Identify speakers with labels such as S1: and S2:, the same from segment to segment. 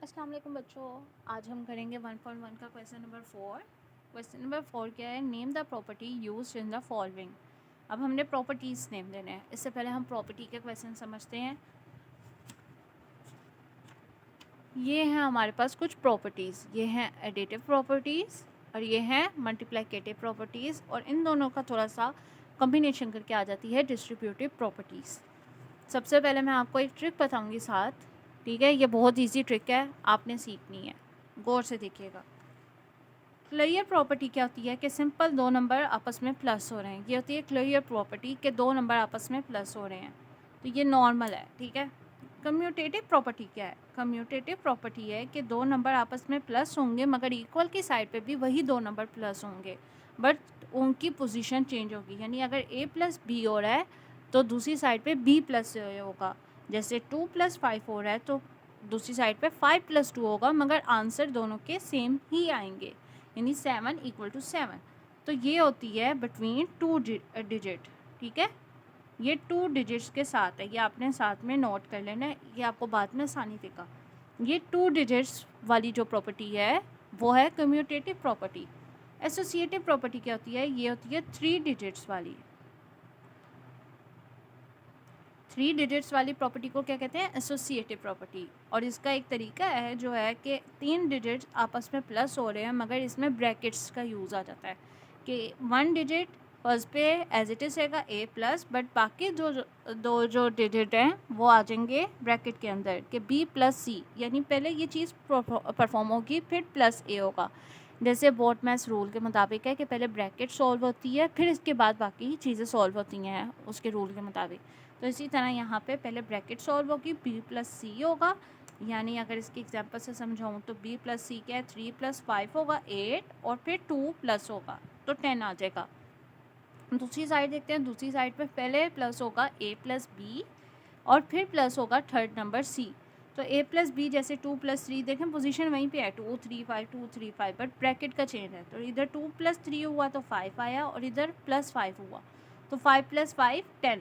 S1: अस्सलाम वालेकुम बच्चों। आज हम करेंगे 1.1 का क्वेश्चन नंबर 4। क्वेश्चन नंबर 4 क्या है? Name the property used in the following. अब हमने प्रॉपर्टीज़ नेम देने हैं। इससे पहले हम प्रॉपर्टी के क्वेश्चन समझते हैं। ये हैं हमारे पास कुछ प्रॉपर्टीज़। ये हैं एडिटिव प्रॉपर्टीज़ और ये हैं मल्टीप्लिकेटिव प्रॉपर्टीज़, और इन दोनों का थोड़ा सा कॉम्बिनेशन करके आ जाती है डिस्ट्रीब्यूटिव प्रॉपर्टीज़। सबसे पहले मैं आपको एक ट्रिक बताऊंगी साथ, ठीक है? ये बहुत इजी ट्रिक है, आपने सीखनी है, गौर से देखिएगा। क्लियर प्रॉपर्टी क्या होती है कि सिंपल दो नंबर आपस में प्लस हो रहे हैं, ये होती है क्लियर प्रॉपर्टी कि दो नंबर आपस में प्लस हो रहे हैं, तो ये नॉर्मल है, ठीक है? कम्यूटेटिव प्रॉपर्टी क्या है? कम्यूटेटिव प्रॉपर्टी है कि दो नंबर आपस में प्लस होंगे मगर इक्वल की साइड पे भी वही दो नंबर प्लस होंगे, बट उनकी पोजीशन चेंज होगी। यानी अगर a प्लस बी हो रहा है तो दूसरी साइड पे b प्लस होगा। जैसे 2 प्लस 5 हो रहा है तो दूसरी साइड पे 5 प्लस 2 होगा, मगर आंसर दोनों के सेम ही आएंगे, यानी 7 इक्वल टू 7। तो ये होती है बिटवीन टू डिजिट, ठीक है? ये 2 डिजिट्स के साथ है, ये आपने साथ में नोट कर लेना है, ये आपको बाद में आसानी देगा। ये 2 डिजिट्स वाली जो प्रॉपर्टी है वो है कम्यूटेटिव प्रॉपर्टी। एसोसिएटिव प्रॉपर्टी क्या होती है? ये होती है 3 डिजिट्स वाली। 3 डिजिट्स वाली प्रॉपर्टी को क्या कहते हैं? Associative property. और इसका एक तरीका है जो है कि 3 डिजिट्स आपस में प्लस हो रहे हैं मगर इसमें ब्रैकेट्स का यूज़ आ जाता है कि 1 डिजिट फर्स्ट पे एज इट इज़ रहेगा a प्लस, बट बाकी दो जो डिजिट हैं वो आ जाएंगे ब्रैकेट के अंदर कि b प्लस सी, यानी पहले ये चीज़ परफॉर्म होगी फिर प्लस a होगा। जैसे बोर्ड मैथ्स रूल के मुताबिक है कि पहले ब्रैकेट सॉल्व होती है फिर इसके बाद बाकी चीज़ें सॉल्व होती हैं उसके रूल के मुताबिक। तो इसी तरह यहाँ पे पहले ब्रैकेट सॉल्व होगी, b प्लस सी होगा। यानी अगर इसकी एग्जांपल से समझाऊँ तो b प्लस सी क्या है? 3 प्लस 5 होगा 8, और फिर 2 प्लस होगा तो 10 आ जाएगा। दूसरी साइड देखते हैं। दूसरी साइड पे पहले प्लस होगा a प्लस बी और फिर प्लस होगा थर्ड नंबर c। तो a प्लस बी जैसे 2 प्लस 3, देखें पोजीशन वहीं पे है 2 3 5 2 3 5, बट ब्रैकेट का चेंज है। तो इधर 2 प्लस 3 हुआ तो 5 आया और इधर प्लस 5 हुआ तो 5 प्लस 5 10।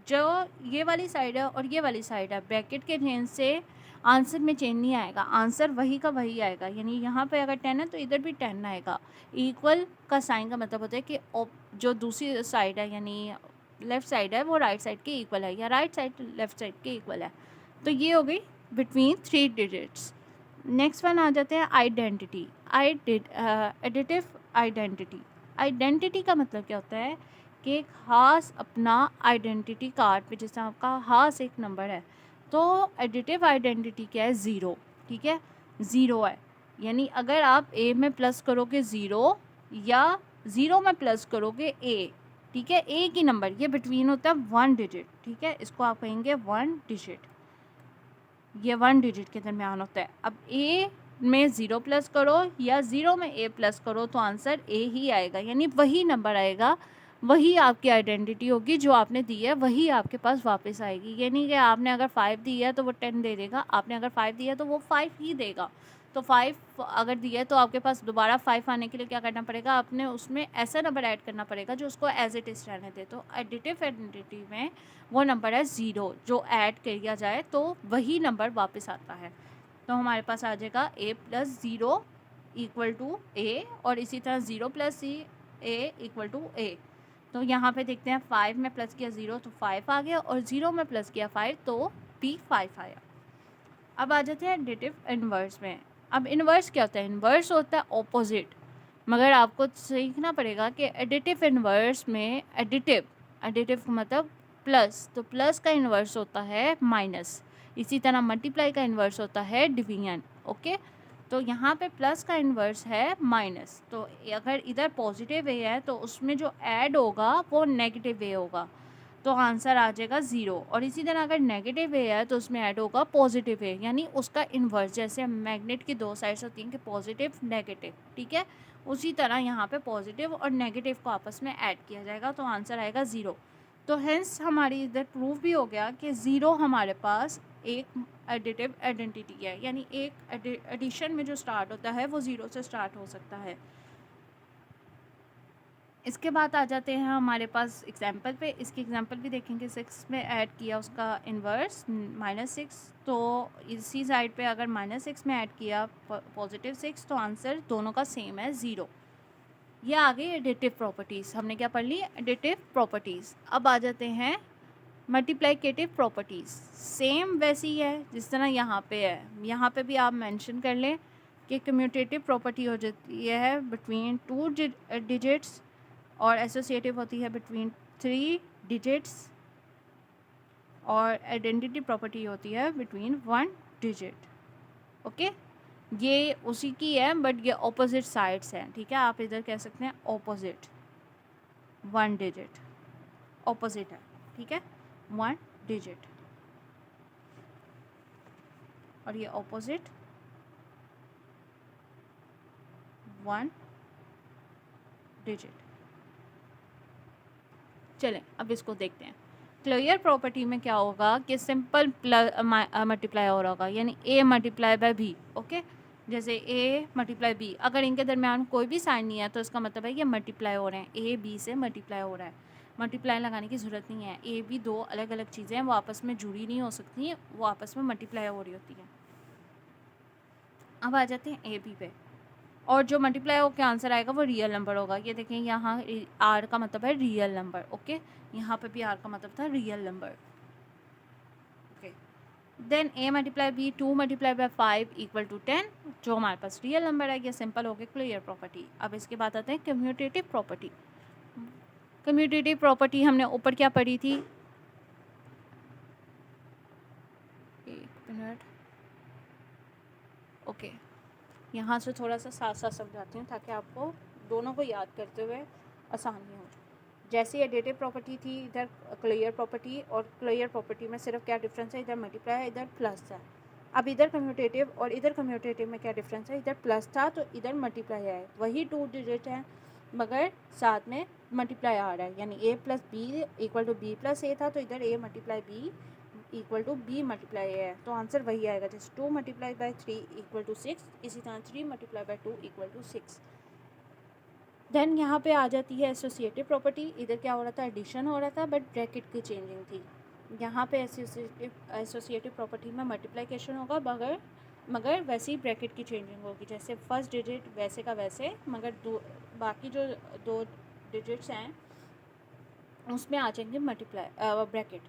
S1: जो ये वाली साइड है और ये वाली साइड है, ब्रैकेट के चेंज से आंसर में चेंज नहीं आएगा, आंसर वही का वही आएगा। यानी यहाँ पे अगर 10 है तो इधर भी 10 आएगा। इक्वल का साइन का मतलब होता है कि जो दूसरी साइड है यानी लेफ़्ट साइड है वो राइट साइड के इक्वल है, या राइट साइड लेफ़्ट साइड के इक्वल है। तो ये हो गई बिटवीन 3 डिजिट्स। नेक्स्ट वन आ जाते हैं आइडेंटिटी। Additive identity. आइडेंटिटी का मतलब क्या होता है कि एक ख़ास अपना आइडेंटिटी कार्ड पे जैसे आपका ख़ास एक नंबर है, तो एडिटिव आइडेंटिटी क्या है? ज़ीरो, ठीक है? ज़ीरो है, यानी अगर आप a में प्लस करोगे 0 या 0 में प्लस करोगे a, ठीक है? a की नंबर ये बिटवीन होता है 1 डिजिट, ठीक है? इसको आप कहेंगे 1 डिजिट, ये 1 डिजिट के दरमियान होता है। अब a में 0 प्लस करो या 0 में a प्लस करो तो आंसर a ही आएगा, यानी वही नंबर आएगा, वही आपकी आइडेंटिटी होगी, जो आपने दी है वही आपके पास वापस आएगी। ये नहीं कि आपने अगर 5 दी है तो वो 10 दे देगा, आपने अगर 5 दिया है तो वो 5 ही देगा। तो 5 अगर दिया है तो आपके पास दोबारा 5 आने के लिए क्या करना पड़ेगा? आपने उसमें ऐसा नंबर ऐड करना पड़ेगा जो उसको एज इट इज़ रहने दे। तो एडिटिव आइडेंटिटी में वो नंबर है 0, जो ऐड किया जाए तो वही नंबर वापस आता है। तो हमारे पास आ जाएगा a plus 0 equal to a, और इसी तरह 0 plus a equal to a। तो यहाँ पे देखते हैं 5 में प्लस किया 0 तो 5 आ गया, और 0 में प्लस किया 5 तो भी 5 आया। अब आ जाते हैं एडिटिव इन्वर्स में। अब इन्वर्स क्या होता है? इन्वर्स होता है ऑपोजिट, मगर आपको सीखना पड़ेगा कि एडिटिव इन्वर्स में एडिटिव मतलब प्लस, तो प्लस का इन्वर्स होता है माइनस। इसी तरह मल्टीप्लाई का इन्वर्स होता है डिवीजन, ओके? तो यहाँ पे प्लस का इन्वर्स है माइनस, तो अगर इधर पॉजिटिव ए है तो उसमें जो ऐड होगा वो नेगेटिव ए होगा, तो आंसर आ जाएगा 0। और इसी तरह अगर नेगेटिव ए है तो उसमें ऐड होगा पॉजिटिव ए, यानी उसका इन्वर्स, जैसे मैग्नेट की दो साइड्स होती हैं कि पॉजिटिव नेगेटिव, ठीक है? उसी तरह यहाँ पे पॉजिटिव और नेगेटिव को आपस में ऐड किया जाएगा तो आंसर आएगा 0। तो हेंस हमारी इधर प्रूफ भी हो गया कि 0 हमारे पास एक एडिटिव आइडेंटिटी है, यानी एक एडिशन में जो स्टार्ट होता है वो 0 से स्टार्ट हो सकता है। इसके बाद आ जाते हैं हमारे पास एग्जाम्पल पे। इसकी एग्जाम्पल भी देखेंगे। 6 में ऐड किया उसका इन्वर्स -6, तो इसी साइड पे अगर -6 में ऐड किया +6, तो आंसर दोनों का सेम है 0। ये आ गई एडिटिव प्रॉपर्टीज़। हमने क्या पढ़ ली? Additive properties. अब आ जाते हैं मल्टीप्लिकेटिव प्रॉपर्टीज़। सेम वैसी ही है जिस तरह यहाँ पे है। यहाँ पे भी आप मेंशन कर लें कि कम्यूटेटिव प्रॉपर्टी हो जाती है बिटवीन 2 डिजिट्स और एसोसिएटिव होती है बिटवीन 3 डिजिट्स, और आइडेंटिटी प्रॉपर्टी होती है बिटवीन 1 डिजिट। ओके, ये उसी की है बट ये ऑपोजिट साइड्स हैं। ठीक है, आप इधर कह सकते हैं ऑपोजिट 1 डिजिट, ऑपोजिट है। ठीक है, 1 डिजिट और ये ऑपोजिट 1 डिजिट। चलें अब इसको देखते हैं। क्लियर प्रॉपर्टी में क्या होगा कि सिंपल मल्टीप्लाई हो रहा होगा, यानी a multiply by b। Okay, जैसे a मल्टीप्लाई b, अगर इनके दरमियान कोई भी साइन नहीं है तो इसका मतलब है ये मल्टीप्लाई हो रहे हैं, a b से मल्टीप्लाई हो रहा है। मल्टीप्लाई लगाने की ज़रूरत नहीं है। a b दो अलग अलग चीज़ें हैं, वो आपस में जुड़ी नहीं हो सकती, वो आपस में मल्टीप्लाई हो रही होती हैं। अब आ जाते हैं a b पे, और जो मल्टीप्लाई होकर आंसर आएगा वो रियल नंबर होगा। ये देखें, यहाँ आर का मतलब है रियल नंबर। ओके, यहाँ पे भी आर का मतलब था real number. Okay, then a multiply b 2 multiply by 5 equal to 10, जो हमारे पास रियल नंबर है। ये सिंपल हो गया क्लियर प्रॉपर्टी। अब इसके बाद आते हैं कम्यूटेटिव प्रॉपर्टी। कम्यूटेटिव प्रॉपर्टी हमने ऊपर क्या पढ़ी थी? एक मिनट। ओके, यहाँ से थोड़ा सा साथ साथ समझाती हूँ ताकि आपको दोनों को याद करते हुए आसानी हो। जैसी एडिटिव प्रॉपर्टी थी, इधर क्लियर प्रॉपर्टी, और क्लियर प्रॉपर्टी में सिर्फ क्या डिफरेंस है, इधर मल्टीप्लाई है, इधर प्लस है। अब इधर कम्यूटेटिव और इधर कम्यूटेटिव में क्या डिफरेंस है, इधर प्लस था तो इधर मल्टीप्लाई है। वही 2 डिजिट है मगर साथ में मल्टीप्लाई आ रहा है, यानी a plus B equal to B plus A था, तो इधर a multiply B equal to B multiply है, तो आंसर वही आएगा। जैसे 2 मल्टीप्लाई बाई 3 इक्वल टू 6, इसी तरह 3 multiply by 2 equal to 6। Then यहाँ पे आ जाती है एसोसिएटिव प्रॉपर्टी। इधर क्या हो रहा था, एडिशन हो रहा था बट ब्रैकेट की चेंजिंग थी। यहाँ पे एसोसिएटिव प्रॉपर्टी में मल्टीप्लिकेशन होगा मगर वैसे ही ब्रैकेट की चेंजिंग होगी। जैसे फर्स्ट डिजिट वैसे का वैसे, मगर बाकी जो 2 डिजिट्स हैं उसमें आ जाएंगे मल्टीप्लाई ब्रैकेट।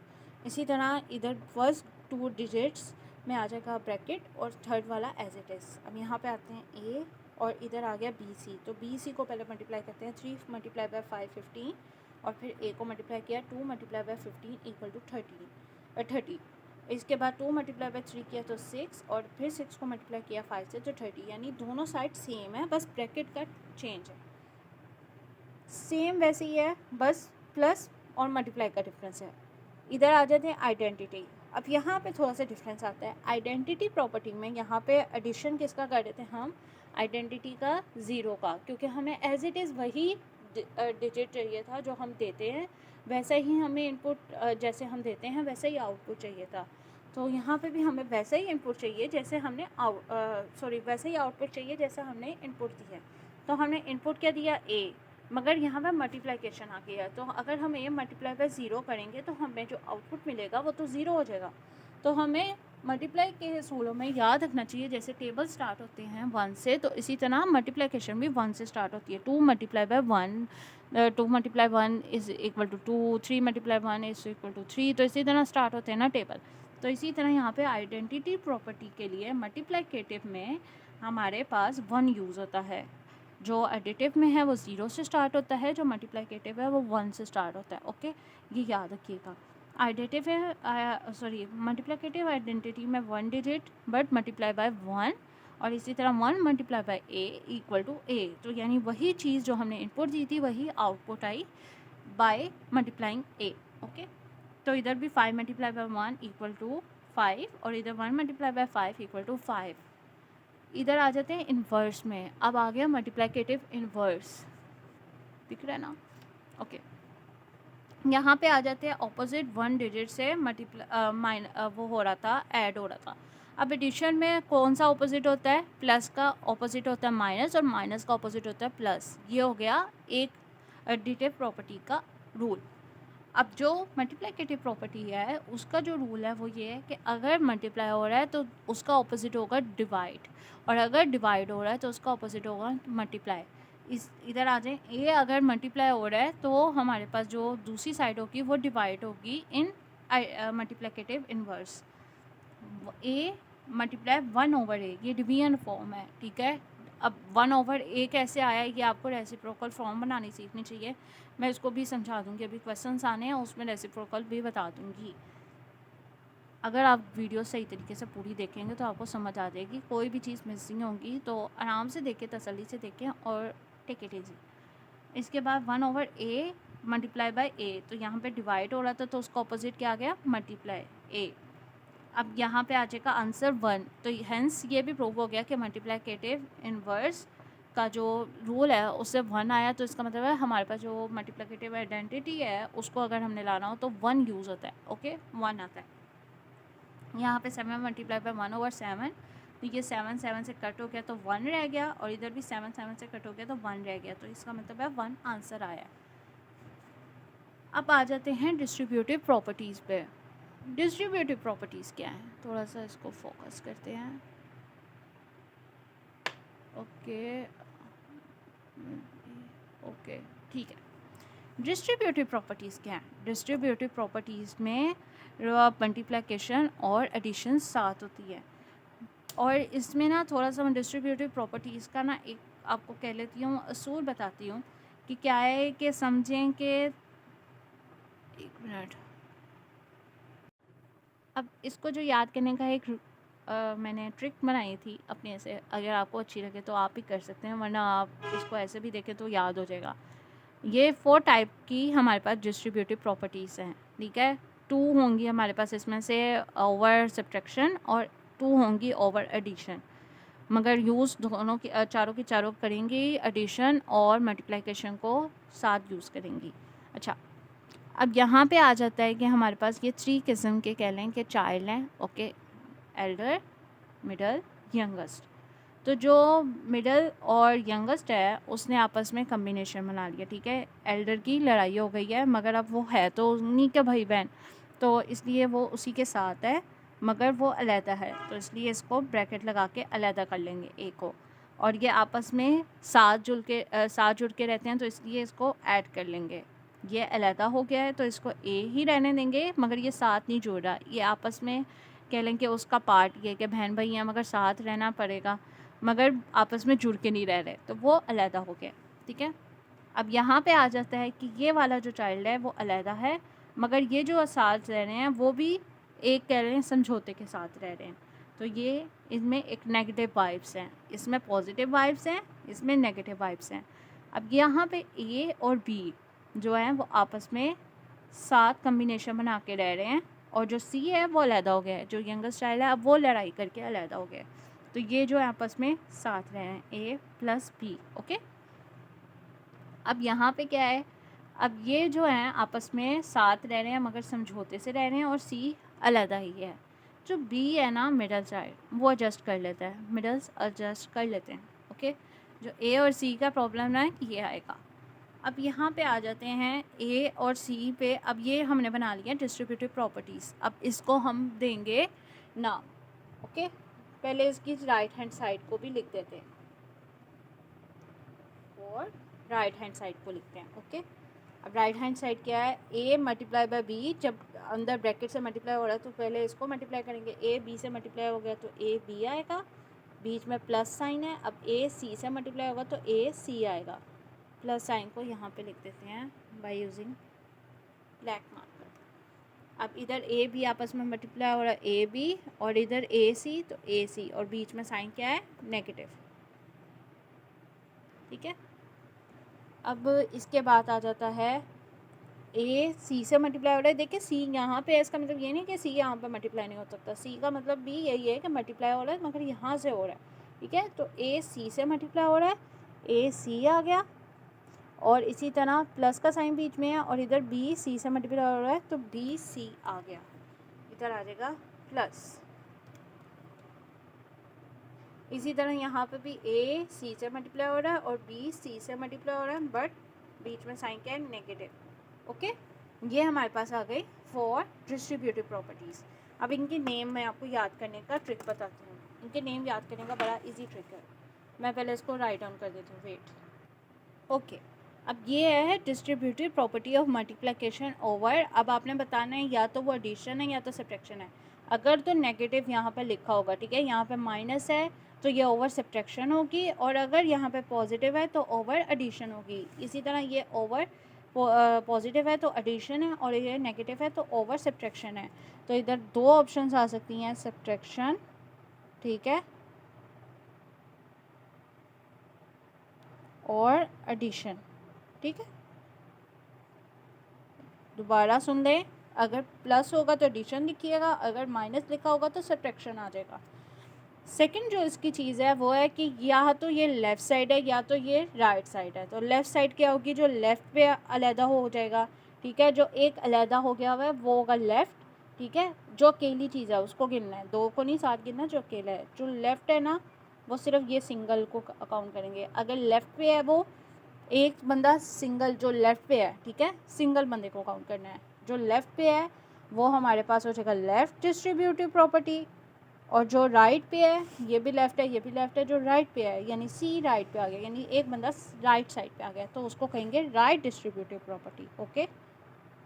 S1: इसी तरह इधर फर्स्ट 2 डिजिट्स में आ जाएगा ब्रैकेट और थर्ड वाला एज इट इज़। अब यहाँ पे आते हैं ए और इधर आ गया बी सी, तो बी सी को पहले मल्टीप्लाई करते हैं। 3 मल्टीप्लाई बाय 5 15, और फिर ए को मल्टीप्लाई किया 2 मल्टीप्लाई बाय 15 इक्वल टू 30। इसके बाद 2 मल्टीप्लाई बाय 3 किया तो 6, और फिर 6 को मल्टीप्लाई किया 5 से तो 30, यानी दोनों साइड सेम है, बस ब्रैकेट का चेंज है। सेम वैसे ही है, बस प्लस और मल्टीप्लाई का डिफरेंस है। इधर आ जाते हैं आइडेंटिटी। अब यहाँ पे थोड़ा सा डिफरेंस आता है। आइडेंटिटी प्रॉपर्टी में यहाँ पे एडिशन किसका कर देते हैं हम, आइडेंटिटी का 0 का, क्योंकि हमें एज इट इज़ वही डिजिट चाहिए था जो हम देते हैं, वैसा ही हमें इनपुट जैसे हम देते हैं वैसा ही आउटपुट चाहिए था। तो यहाँ पे भी हमें वैसा ही इनपुट चाहिए जैसे हमने वैसे ही आउटपुट चाहिए जैसा हमने इनपुट दी है। तो हमने इनपुट क्या दिया, ए, मगर यहाँ पर मल्टीप्लिकेशन आ गया, तो अगर हम ए मल्टीप्लाई बाय 0 करेंगे तो हमें जो आउटपुट मिलेगा वो तो 0 हो जाएगा। तो हमें मल्टीप्लाई के असूलों में याद रखना चाहिए, जैसे टेबल स्टार्ट होते हैं 1 से, तो इसी तरह मल्टीप्लिकेशन भी 1 से स्टार्ट होती है। 2 multiply by 1, 2 multiply 1 is equal to 2, 3 multiply 1 is equal to 3, तो इसी तरह स्टार्ट होते हैं ना टेबल। तो इसी तरह यहाँ पे आइडेंटिटी प्रॉपर्टी के लिए मल्टीप्लिकेटिव में हमारे पास 1 यूज़ होता है, जो एडिटिव में है वो 0 से स्टार्ट होता है, जो मल्टीप्लिकेटिव है वो 1 से स्टार्ट होता है। ओके, ये याद रखिएगा। आइडेंटिव है मल्टीप्लिकेटिव आइडेंटिटी में 1 डिजिट बट मल्टीप्लाई बाय 1, और इसी तरह 1 multiply by A equal to A, तो यानी वही चीज़ जो हमने इनपुट दी थी वही output I by multiplying A. Okay, तो इधर भी 5 मल्टीप्लाई बाय 1 इक्वल टू 5, और इधर 1 मल्टीप्लाई बाय 5 इक्वल टू 5। इधर आ जाते हैं इन्वर्स में। अब आ गया मल्टीप्लिकेटिव इन्वर्स, दिख रहा है ना? ओके, यहाँ पे आ जाते हैं ऑपोजिट 1 डिजिट से वो हो रहा था, ऐड हो रहा था। अब एडिशन में कौन सा ऑपोजिट होता है, प्लस का ऑपोजिट होता है माइनस, और माइनस का ऑपोजिट होता है प्लस। ये हो गया एक एडिटिव प्रॉपर्टी का रूल। अब जो मल्टीप्लिकेटिव प्रॉपर्टी है उसका जो रूल है वो ये है कि अगर मल्टीप्लाई हो रहा है तो उसका ऑपोजिट होगा डिवाइड, और अगर डिवाइड हो रहा है तो उसका ऑपोजिट होगा मल्टीप्लाई। इस इधर आ जाए, ए अगर मल्टीप्लाई हो रहा है तो हमारे पास जो दूसरी साइड होगी वो डिवाइड होगी इन multiplicative inverse. A multiply 1/a, ये डिवीजन फॉर्म है, ठीक है। अब 1/a कैसे आया ये आपको रेसिप्रोकल फॉर्म बनानी सीखनी चाहिए, मैं इसको भी समझा दूँगी, अभी क्वेश्चंस आने हैं उसमें रेसिप्रोकल भी बता दूँगी। अगर आप वीडियो सही तरीके से पूरी देखेंगे तो आपको समझ आ जाएगी, कोई भी चीज़ मिसिंग होगी तो आराम से देखें, तसल्ली से देखें और टेक इट इजी। इसके बाद 1/a मल्टीप्लाई बाय a, तो यहाँ पे डिवाइड हो रहा था तो उसका ऑपोजिट क्या आ गया, मल्टीप्लाई a। अब यहाँ पे आ जाएगा आंसर 1, तो हेंस ये भी प्रूव हो गया कि मल्टीप्लिकेटिव इनवर्स का जो रूल है उससे 1 आया, तो इसका मतलब है हमारे पास जो मल्टीप्लिकेटिव आइडेंटिटी है उसको अगर हमने लाना हो तो 1 यूज़ होता है। ओके, 1 आता है। यहाँ पे 7 मल्टीप्लाई बाय 1/7, तो ये 7 7 से कट हो गया तो 1 रह गया, और इधर भी 7 7 से कट हो गया तो 1 रह गया, तो इसका मतलब है 1 आंसर आया। अब आ जाते हैं डिस्ट्रीब्यूटिव प्रॉपर्टीज़ पे। डिस्ट्रीब्यूटिव प्रॉपर्टीज़ क्या है, थोड़ा सा इसको फोकस करते हैं। ओके ओके, ठीक है। डिस्ट्रीब्यूटिव प्रॉपर्टीज़ क्या है, डिस्ट्रीब्यूटिव प्रॉपर्टीज़ में मल्टीप्लिकेशन और एडिशन साथ होती है, और इसमें ना थोड़ा सा मैं डिस्ट्रीब्यूटिव प्रॉपर्टीज़ का ना एक आपको कह लेती हूँ, असूल बताती हूँ कि क्या है, कि समझें कि 1 मिनट। अब इसको जो याद करने का एक मैंने ट्रिक बनाई थी अपने से, अगर आपको अच्छी लगे तो आप भी कर सकते हैं, वरना आप इसको ऐसे भी देखें तो याद हो जाएगा। ये 4 टाइप की हमारे पास डिस्ट्रीब्यूटिव प्रॉपर्टीज़ हैं, ठीक है। 2 होंगी हमारे पास इसमें से ओवर सब्ट्रैक्शन, और 2 होंगी ओवर एडिशन, मगर यूज़ दोनों की चारों की चारों करेंगी, एडिशन और मल्टीप्लिकेशन को साथ यूज़ करेंगी। अच्छा, अब यहाँ पे आ जाता है कि हमारे पास ये 3 किस्म के कह लें कि चाइल्ड हैं, ओके, एल्डर, मिडल, यंगेस्ट। तो जो मिडल और यंगेस्ट है उसने आपस में कम्बिनेशन बना लिया, ठीक है। एल्डर की लड़ाई हो गई है, मगर अब वो है तो उन्हीं के भाई बहन, तो इसलिए वो उसी के साथ है, मगर वो अलहदा है, तो इसलिए इसको ब्रैकेट लगा के अलहदा कर लेंगे ए को, और ये आपस में साथ जुड़ के रहते हैं, तो इसलिए इसको ऐड कर लेंगे। ये अलहदा हो गया है तो इसको ए ही रहने देंगे, मगर ये साथ नहीं जुड़ रहा, ये आपस में कह लें कि उसका पार्ट ये कि बहन भाई हैं मगर साथ रहना पड़ेगा, मगर आपस में जुड़ के नहीं रह रहे, तो वो अलहदा हो गया, ठीक है। अब यहाँ पे आ जाता है कि ये वाला जो चाइल्ड है वो अलहदा है, मगर ये जो साथ रह रहे हैं वो भी एक कह रहे हैं समझौते के साथ रह रहे हैं, तो ये इसमें एक नेगेटिव वाइब्स हैं, इसमें पॉजिटिव वाइब्स हैं, इसमें नेगेटिव वाइब्स हैं। अब यहाँ पे ए और बी जो है वो आपस में साथ कम्बिनेशन बना के रह रहे हैं, और जो सी है वो अलहदा हो गया है, जो यंगेस्ट चाइल्ड है अब वो लड़ाई करके अलहदा हो गया है, तो ये जो है आपस में साथ रहे हैं, ए प्लस बी, ओके। अब यहाँ पे क्या है, अब ये जो हैं आपस में साथ रह रहे हैं मगर समझौते से रह रहे हैं, और सी अलहदा ही है। जो बी है ना मिडल चाइल्ड, वो एडजस्ट कर लेता है, मिडल्स एडजस्ट कर लेते हैं, ओके। जो ए और सी का प्रॉब्लम है ये आएगा। अब यहाँ पे आ जाते हैं ए और सी पे, अब ये हमने बना लिया डिस्ट्रीब्यूटिव प्रॉपर्टीज़, अब इसको हम देंगे नाम, ओके। पहले इसकी राइट हैंड साइड को भी लिख देते हैं, और राइट हैंड साइड को लिखते हैं, ओके। अब राइट हैंड साइड क्या है, ए मल्टीप्लाई बाय बी, जब अंदर ब्रैकेट से मल्टीप्लाई हो रहा है तो पहले इसको मल्टीप्लाई करेंगे, ए बी से मल्टीप्लाई हो गया तो ए बी आएगा, बीच में प्लस साइन है, अब ए सी से मल्टीप्लाई होगा तो ए सी आएगा, प्लस साइन को यहाँ पे लिख देते हैं बाय यूजिंग ब्लैक मार्कर। अब इधर ए बी आपस में मल्टीप्लाई हो रहा है, ए बी, और इधर ए सी, तो ए सी, और बीच में साइन क्या है, नेगेटिव, ठीक है। अब इसके बाद आ जाता है ए सी से मल्टीप्लाई हो रहा है, देखिए सी यहाँ पे है, इसका मतलब ये नहीं कि सी यहाँ पे मल्टीप्लाई नहीं हो सकता, सी का मतलब भी यही है कि मल्टीप्लाई हो रहा है मगर यहाँ से हो रहा है, ठीक है। तो ए सी से मल्टीप्लाई हो रहा है, ए सी आ गया, और इसी तरह प्लस का साइन बीच में है, और इधर बी सी से मल्टीप्लाई हो रहा है तो बी सी आ गया, इधर आ जाएगा प्लस। इसी तरह यहाँ पे भी ए सी से मल्टीप्लाई हो रहा है और बी सी से मल्टीप्लाई हो रहा है, बट बीच में साइन क्या है, नेगेटिव। ओके, ये हमारे पास आ गई फॉर डिस्ट्रीब्यूटिव प्रॉपर्टीज़। अब इनके नेम मैं आपको याद करने का ट्रिक बताती हूँ। इनके नेम याद करने का बड़ा इजी ट्रिक है। मैं पहले इसको राइट डाउन कर देती हूँ, वेट। ओके, अब ये है distributive property of multiplication over. अब आपने बताना है या तो वो एडिशन है या तो सब्ट्रैक्शन है। अगर तो नेगेटिव यहाँ पर लिखा होगा, ठीक है, यहाँ पे माइनस है तो ये ओवर सब्ट्रैक्शन होगी, और अगर यहाँ पे पॉजिटिव है तो ओवर एडिशन होगी। इसी तरह ये ओवर पॉजिटिव है तो एडिशन है, और ये नेगेटिव है तो ओवर सब्ट्रैक्शन है। तो इधर दो ऑप्शंस आ सकती हैं, सब्ट्रैक्शन, ठीक है, और एडिशन, ठीक है। दोबारा सुन लें, अगर प्लस होगा तो एडिशन लिखिएगा, अगर माइनस लिखा होगा तो सब्ट्रैक्शन आ जाएगा। सेकंड जो इसकी चीज़ है वो है कि या तो ये लेफ़्ट साइड है या तो ये राइट साइड है। तो लेफ़्ट साइड क्या होगी, जो लेफ़्ट पे अलहदा हो जाएगा, ठीक है, जो एक अलहदा हो गया हुआ है वो होगा लेफ़्ट, ठीक है। जो अकेली चीज़ है उसको गिनना है, दो को नहीं साथ गिनना, जो अकेला है। जो लेफ़्ट है ना वो सिर्फ ये सिंगल को अकाउंट करेंगे। अगर लेफ़्ट पे है वो एक बंदा सिंगल, जो लेफ़्ट पे है, ठीक है, सिंगल बंदे को काउंट करना है। जो लेफ़्ट पे है वो हमारे पास हो जाएगा लेफ़्ट डिस्ट्रीब्यूटिव प्रॉपर्टी, और जो राइट पे है, ये भी लेफ़्ट है, ये भी लेफ़्ट है, जो राइट पे है यानी सी राइट पे आ गया, यानी एक बंदा राइट साइड पे आ गया, तो उसको कहेंगे right distributive property. Okay,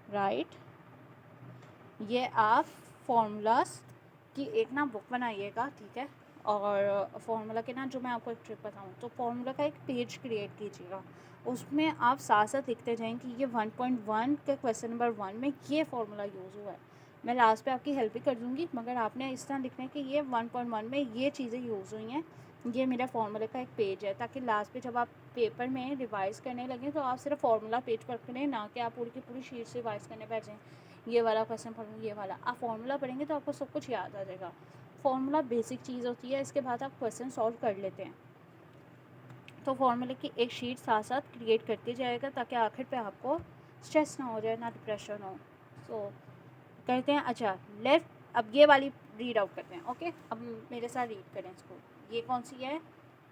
S1: right. ये आप फॉर्मूलाज की एक ना बुक बनाइएगा, ठीक है, और फार्मूला के ना जो मैं आपको एक ट्रिक बताऊँ, तो फार्मूला का एक पेज क्रिएट कीजिएगा, उसमें आप साथ साथ लिखते जाएँ कि ये 1.1 के क्वेश्चन नंबर 1 में ये फार्मूला यूज़ हुआ है। मैं लास्ट पे आपकी हेल्प भी कर दूँगी, मगर आपने इस तरह लिखना है कि ये 1.1 में ये चीज़ें यूज़ हुई हैं, ये मेरा फार्मूले का एक पेज है, ताकि लास्ट पे जब आप पेपर में रिवाइज़ करने लगें तो आप सिर्फ फार्मूला पेज पर करें, ना कि आप पूरी की पूरी शीट से रिवाइज़ करने बैठ जाएँ, ये वाला क्वेश्चन पढ़ूँ, ये वाला। आप फार्मूला पढ़ेंगे तो आपको सब कुछ याद आ जाएगा। फार्मूला बेसिक चीज़ होती है, इसके बाद आप क्वेश्चन सॉल्व कर लेते हैं। तो फार्मूले की एक शीट साथ साथ क्रिएट करते जाएगा, ताकि आखिर पे आपको स्ट्रेस ना हो जाए, ना डिप्रेशन हो। सो करते हैं। अच्छा, लेफ़्ट, अब ये वाली रीड आउट करते हैं। ओके, अब मेरे साथ रीड करें इसको। ये कौन सी है,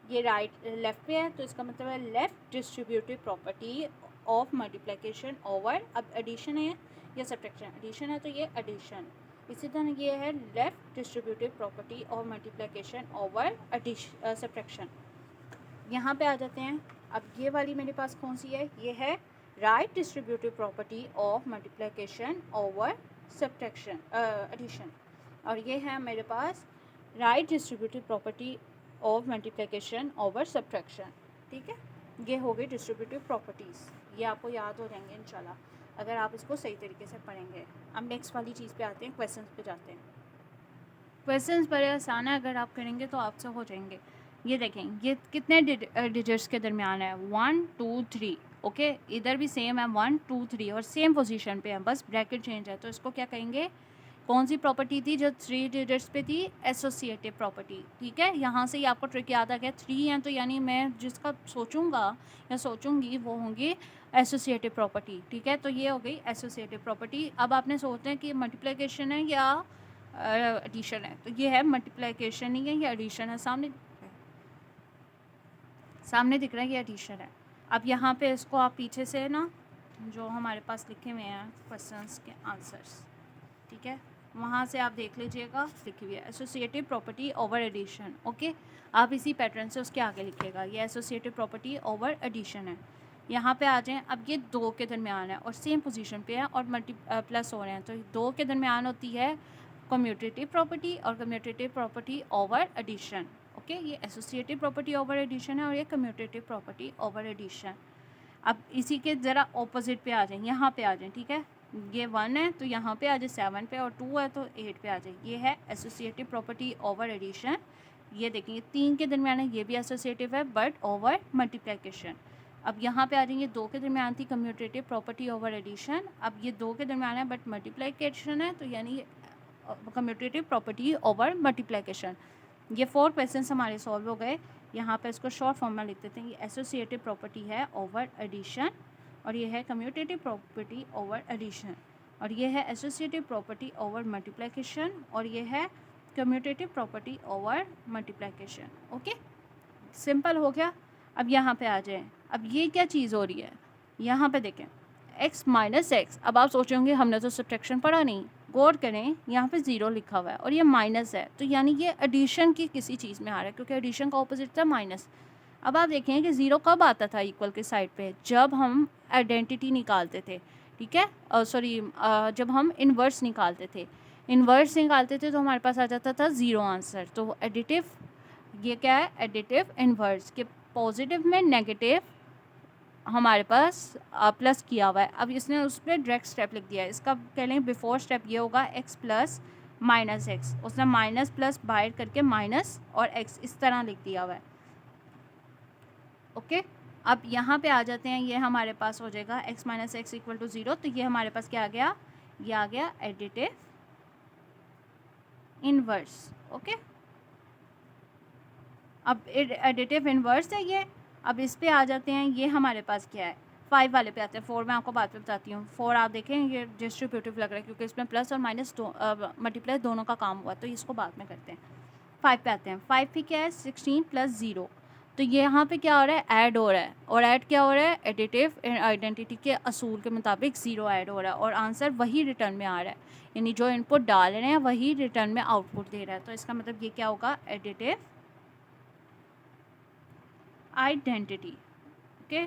S1: ये राइट लेफ़्ट पे है, तो इसका मतलब है left distributive property of multiplication over. अब एडिशन है या सब्ट्रैक्शन, एडिशन है तो ये एडिशन। इसी तरह ये है left distributive property of multiplication over subtraction. यहाँ पे आ जाते हैं। अब ये वाली मेरे पास कौन सी है, ये है right distributive property of multiplication over subtraction, addition. और ये है मेरे पास right distributive property of multiplication over subtraction, ठीक है। ये हो गई डिस्ट्रीब्यूटिव प्रॉपर्टीज़, ये आपको याद हो जाएंगे इंशाल्लाह, अगर आप इसको सही तरीके से पढ़ेंगे। अब नेक्स्ट वाली चीज़ पे आते हैं, क्वेश्चन पे जाते हैं। क्वेश्चंस बड़े आसान है, अगर आप करेंगे तो आपसे हो जाएंगे। ये देखें, ये कितने डिजिट्स के दरमियान है, 1 2 3। ओके, इधर भी सेम है 1 2 3 और सेम पोजीशन पे है, बस ब्रैकेट चेंज है। तो इसको क्या कहेंगे, कौन सी प्रॉपर्टी थी जो 3 डिजिट्स पे थी, एसोसिएटिव प्रॉपर्टी, ठीक है। यहाँ से ही आपको ट्रिक याद आ गया, 3 हैं तो यानी मैं जिसका सोचूंगा या सोचूंगी वो होंगी एसोसिएटिव प्रॉपर्टी, ठीक है। तो ये हो गई एसोसिएटिव प्रॉपर्टी। अब आपने सोचते हैं कि मल्टीप्लिकेशन है या एडिशन है, तो ये है मल्टीप्लिकेशन ही है या एडिशन है, सामने दिख रहा है, ये एडिशन है। अब यहाँ पे इसको आप पीछे से ना जो हमारे पास लिखे हुए हैं क्वेश्चंस के आंसर्स, ठीक है, वहाँ से आप देख लीजिएगा, लिखी हुई है associative property over addition. Okay, आप इसी पैटर्न से उसके आगे लिखिएगा, ये एसोसिएटिव प्रॉपर्टी ओवर एडिशन है। यहाँ पे आ जाएं, अब ये 2 के दरमियान है और सेम पोजीशन पे है और मल्टी प्लस हो रहे हैं, तो 2 के दरमियान होती है कम्यूटेटिव प्रॉपर्टी और commutative property over addition. Okay, ये एसोसिएटिव प्रॉपर्टी ओवर एडिशन है और ये कम्यूटेटिव प्रॉपर्टी ओवर एडिशन। अब इसी के ज़रा ऑपोजिट पे आ जाएं, यहाँ पे आ जाएं, ठीक है, ये 1 है तो यहाँ पे आ जाए 7 पे, और 2 है तो 8 पे आ जाए। ये है एसोसिएटिव प्रॉपर्टी ओवर एडिशन। ये देखेंगे 3 के दरमियान है, ये भी एसोसिएटिव है बट ओवर मल्टीप्लिकेशन। अब यहाँ पे आ जाएंगे 2 के दरमियान थी कम्यूटेटिव प्रॉपर्टी ओवर एडिशन, अब ये 2 के दरमियान है बट मल्टीप्लिकेशन है, तो यानी कम्यूटेटिव प्रॉपर्टी ओवर मल्टीप्लिकेशन। ये 4 क्वेश्चंस हमारे सॉल्व हो गए। यहाँ पे इसको शॉर्ट फॉर्म में लिख देते हैं, ये एसोसिएटिव प्रॉपर्टी है ओवर एडिशन, और ये है कम्यूटेटिव प्रॉपर्टी ओवर एडिशन, और ये है एसोसिएटिव प्रॉपर्टी ओवर मल्टीप्लिकेशन, और ये है commutative property over multiplication. Okay, simple हो गया। अब यहाँ पे आ जाए, अब ये क्या चीज़ हो रही है, यहाँ पे देखें x माइनस एक्स, अब आप सोचेंगे हमने तो सब्ट्रैक्शन पढ़ा नहीं, गौर करें यहाँ पे 0 लिखा हुआ है और ये माइनस है, तो यानी ये एडिशन की किसी चीज़ में आ रहा है, क्योंकि एडिशन का ऑपोजिट था माइनस। अब आप देखें कि 0 कब आता था इक्वल के साइड पे, जब हम आइडेंटिटी निकालते थे, ठीक है, सॉरी जब हम इन्वर्स निकालते थे, इन्वर्स निकालते थे तो हमारे पास आ जाता था 0 आंसर। तो एडिटिव, ये क्या है, एडिटिव इन्वर्स के पॉजिटिव में नेगेटिव हमारे पास प्लस किया हुआ है। अब इसने उस पर डायरेक्ट स्टेप लिख दिया है, इसका कह लें बिफोर स्टेप ये होगा x प्लस माइनस एक्स, उसने माइनस प्लस बाहर करके माइनस और x इस तरह लिख दिया हुआ है। ओके, अब यहाँ पे आ जाते हैं, ये हमारे पास हो जाएगा x minus x equal to 0, तो ये हमारे पास क्या आ गया, ये आ गया एडिटिव इनवर्स। ओके, अब एडिटिव इनवर्स है ये। अब इस पे आ जाते हैं, ये हमारे पास क्या है, 5 वाले पे आते हैं, 4 मैं आपको बाद में बताती हूँ। 4 आप देखें ये डिस्ट्रीब्यूटिव लग रहा है क्योंकि इसमें प्लस और माइनस मल्टीप्लाई दोनों का काम हुआ, तो इसको बाद में करते हैं। 5 पे आते हैं, 5 पे क्या है 16 प्लस 0, तो ये यहाँ पे क्या हो रहा है, ऐड हो रहा है, और ऐड क्या हो रहा है, एडिटिव आइडेंटिटी के असूल के मुताबिक 0 ऐड हो रहा है और आंसर वही रिटर्न में आ रहा है, यानी जो इनपुट डाल रहे हैं वही रिटर्न में आउटपुट दे रहा है। तो इसका मतलब ये क्या होगा, एडिटिव आइडेंटिटी। ओके,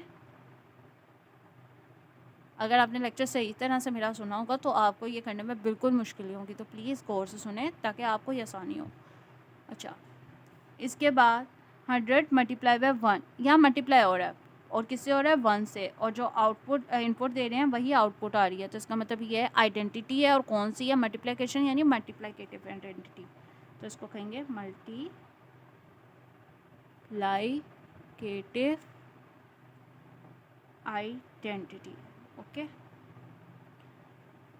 S1: अगर आपने लेक्चर सही तरह से मेरा सुना होगा तो आपको ये करने में बिल्कुल मुश्किल होगी, तो प्लीज़ गौर से सुने ताकि आपको ये आसानी हो। अच्छा, इसके बाद 100 मल्टीप्लाई बाय 1, यहाँ मल्टीप्लाई हो रहा है और किससे हो रहा है, 1 से, और जो आउटपुट इनपुट दे रहे हैं वही आउटपुट आ रही है, तो इसका मतलब ये आइडेंटिटी है, और कौन सी है, मल्टीप्लिकेशन यानी मल्टीप्लिकेटिव आइडेंटिटी, तो इसको कहेंगे मल्टीप्लिकेटिव आइडेंटिटी। ओके,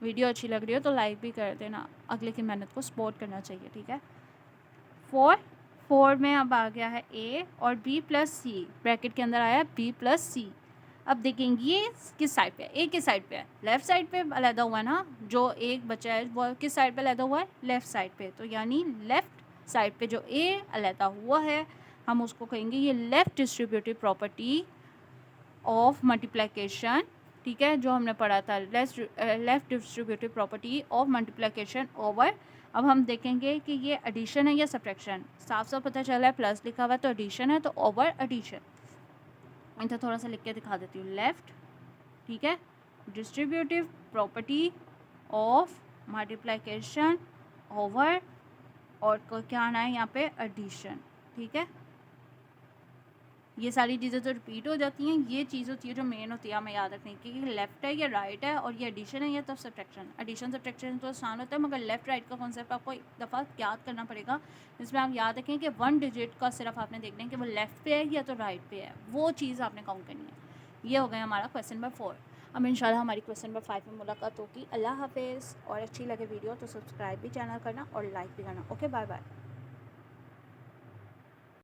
S1: वीडियो अच्छी लग रही हो तो लाइक भी कर देना, अगले की मेहनत को सपोर्ट करना चाहिए, ठीक है। 4 में अब आ गया है a और b प्लस सी, ब्रैकेट के अंदर आया b प्लस सी। अब देखेंगे ये किस साइड पे है, a किस साइड पे है, लेफ़्ट साइड पे अलहदा हुआ है ना, जो एक बचा है वो किस साइड पे अलहदा हुआ है, लेफ़्ट साइड पे, तो यानी लेफ़्ट साइड पे जो a अलहदा हुआ है हम उसको कहेंगे ये left distributive property of multiplication, ठीक है, जो हमने पढ़ा था, left distributive property of multiplication over. अब हम देखेंगे कि ये एडिशन है या सब्ट्रैक्शन, साफ साफ पता चला है प्लस लिखा हुआ है तो एडिशन है, तो ओवर एडिशन। इनको थोड़ा सा लिख के दिखा देती हूँ, लेफ़्ट, ठीक है, distributive property of multiplication over, और क्या आना है यहाँ पे, एडिशन, ठीक है। ये सारी चीज़ें तो रिपीट हो जाती हैं, ये चीज़ होती है जो मेन होती है हमें याद रखने की, कि लेफ़्ट है या राइट है, और ये एडिशन है या तब सब्ट्रैक्शन। एडिशन सब्ट्रैक्शन तो आसान होता है, मगर लेफ़्ट राइट का कॉन्सेप्ट आपको एक दफ़ा याद करना पड़ेगा, जिसमें आप याद रखें कि 1 डिजिट का सिर्फ आपने देखना है कि वो लेफ़्ट पे है या तो राइट पे है, वो चीज़ आपने काउंट करनी है। ये हो गया हमारा क्वेश्चन नंबर 4। अब इंशाल्लाह हमारी क्वेश्चन नंबर 5 में मुलाकात होगी। अल्लाह हाफिज़, और अच्छी लगे वीडियो तो सब्सक्राइब भी चैनल करना और लाइक भी करना। Okay, bye bye.